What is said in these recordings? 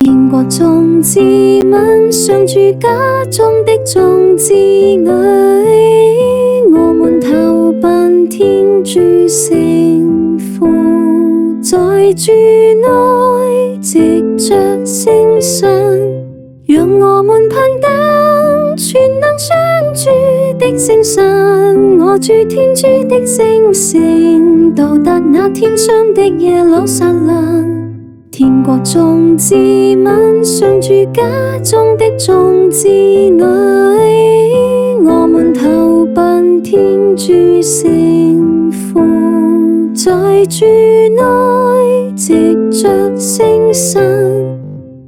天國眾子吻上住家中的眾子女，我們投奔天主聖父，在主內藉着聖神，讓我們攀登全能上主的聖神，我主天主的聖城，到達那天上的耶路撒冷。天國眾子吻上住家中的眾子女，我們投奔天主聖父，在主內藉着聖神，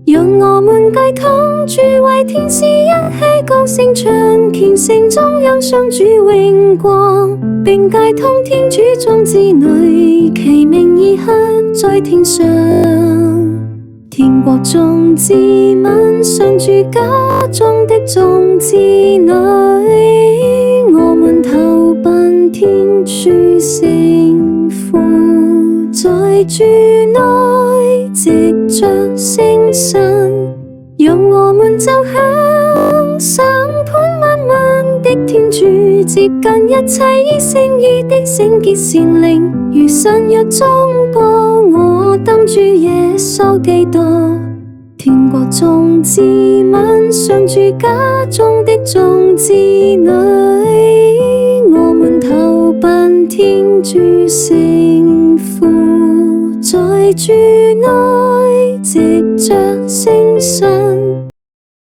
讓我們偕同主為天使一起高聲唱，虔誠頌揚上主榮光，並偕同天主眾子女，其名已刻在天上。天國眾子吻上住家中的眾子女，我們投奔天主聖父，在主內藉着聖神，讓我們走向審判萬民的天主，接近一切以聖義的聖潔善靈，如神若中保我當主耶穌基督。天國眾子吻上住家中的眾子女，我們投奔天主聖父，在主內藉着聖神，